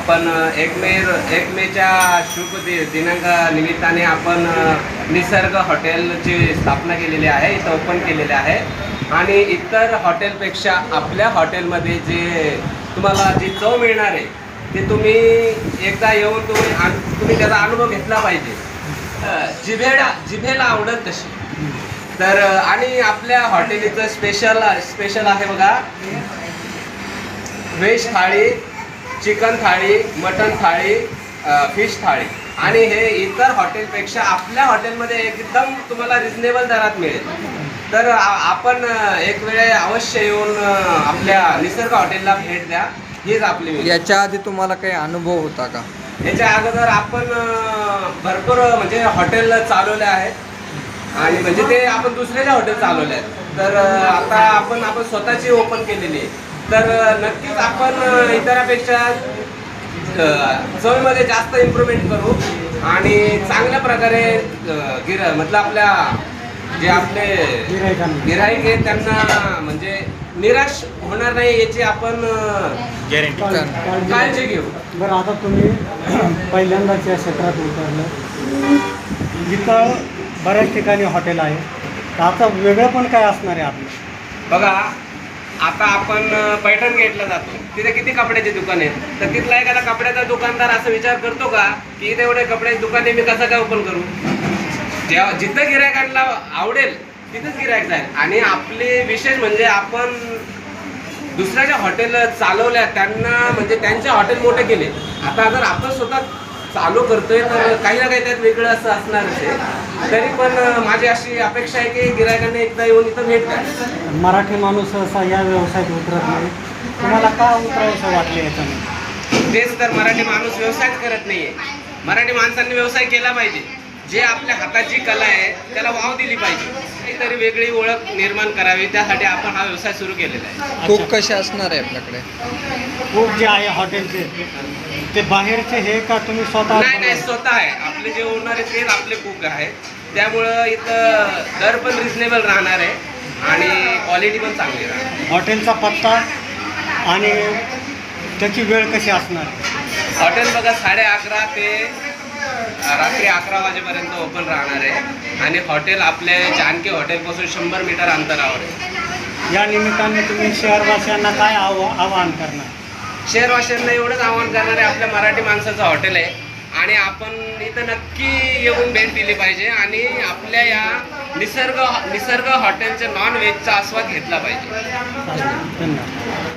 आपण 1 मेच्या शुभ दिनांक निमित्ताने आपण निसर्ग हॉटेलची स्थापना केलेली आहे, इथं ओपन केलेले आहे. आणि इतर हॉटेलपेक्षा आपल्या हॉटेलमध्ये जे तुम्हाला जी चव मिळणार आहे ते तुम्ही एकदा येऊन तुम्ही त्याचा अनुभव घेतला पाहिजे. जिभेला आवडत तशी. तर आणि आपल्या हॉटेलीचं स्पेशल आहे बघा, व्हेज थाळी, चिकन थाळी, मटन थाळी, फिश थाळी. आणि हे इतर हॉटेलपेक्षा आपल्या हॉटेलमध्ये एकदम तुम्हाला रिजनेबल दरात मिळेल. तर आपण एक वेळ अवश्य येऊन आपल्या निसर्ग हॉटेलला भेट द्या. हीच आपली विनंती. याच्या आधी तुम्हाला काही अनुभव होता का? याच्या अगोदर आपण भरपूर म्हणजे हॉटेल चालवले आहेत आणि म्हणजे ते आपण दुसऱ्याच्या हॉटेल चालवले आहेत. तर आता आपण स्वतःची ओपन केलेली आहे. तर नक्कीच आपण इतरांपेक्षा चवीमध्ये जास्त इम्प्रूव्हमेंट करू आणि चांगल्या प्रकारे मतलब आपल्या जे आपले गिऱ्हाईक आहेत त्यांना म्हणजे निराश होणार नाही याची आपण गॅरंटी काळजी घेऊ. बरं, आता तुम्ही पहिल्यांदाच या क्षेत्रात उतरलं, इथं बऱ्याच ठिकाणी हॉटेल आहे, तर आता वेगळं पण काय असणार आहे आपलं? बघा, आता आपण पैठण गेटला जातो, तिथे किती कपड्याचे दुकान आहेत. तर तिथला एखादा कपड्याचा दुकानदार असा विचार करतो का की इथे एवढे कपड्याचे दुकान आहे, मी कसं काय ओपन करू? जेव्हा जिथं गिऱ्हाईकांना आवडेल तिथंच गिऱ्हाईक जाईल. आणि आपले विशेष म्हणजे आपण दुसऱ्याच्या हॉटेल चालवल्या, त्यांना म्हणजे त्यांचे हॉटेल मोठे केले. आता जर आपण स्वतः चालू करतोय तर काही ना काही त्यात वेगळं असं असणारच आहे. तरी पण माझी अशी अपेक्षा आहे की गिऱ्हाईकांना एकदा येऊन इथं भेट द्या. मराठी माणूस असा या व्यवसायात उतरत नाही, तुम्हाला का उतरावंसं वाटले याच्यामध्ये? तेच तर, मराठी माणूस व्यवसायच करत नाहीये. मराठी माणसांनी व्यवसाय केला पाहिजे. जे आपल्या हाताची कला आहे त्याला वाव दिली पाहिजे, काहीतरी वेगळी ओळख निर्माण करावी. त्यासाठी आपण हा व्यवसाय सुरू केलेला आहे. कुक कसे असणार आहे आपल्याकडे? कुक जे आहे हॉटेलचे ते बाहेरचे हे का तुम्ही स्वतः? नाही, स्वतः आहे. आपले जे ओनर आहे तेच आपले कुक आहेत. त्यामुळं इथं दर पण रिजनेबल राहणार आहे आणि क्वालिटी पण चांगली राहणार. हॉटेलचा पत्ता आणि त्याची वेळ कशी असणार? हॉटेल बघा 11:30 ते रात्री 11 वाजेपर्यंत ओपन राहणार आहे. आणि हॉटेल आपल्या जानकी हॉटेलपासून 100 मीटर अंतरावर आहे. या निमित्ताने तुम्ही शहरवासियांना काय आवाहन करणार? शहरवासियांना एवढंच आवाहन करणार आहे, आपल्या मराठी माणसाचं हॉटेल आहे आणि आपण इथं नक्की येऊन भेट दिली पाहिजे आणि आपल्या या निसर्ग हॉटेलच्या नॉन व्हेजचा आस्वाद घेतला पाहिजे. धन्यवाद.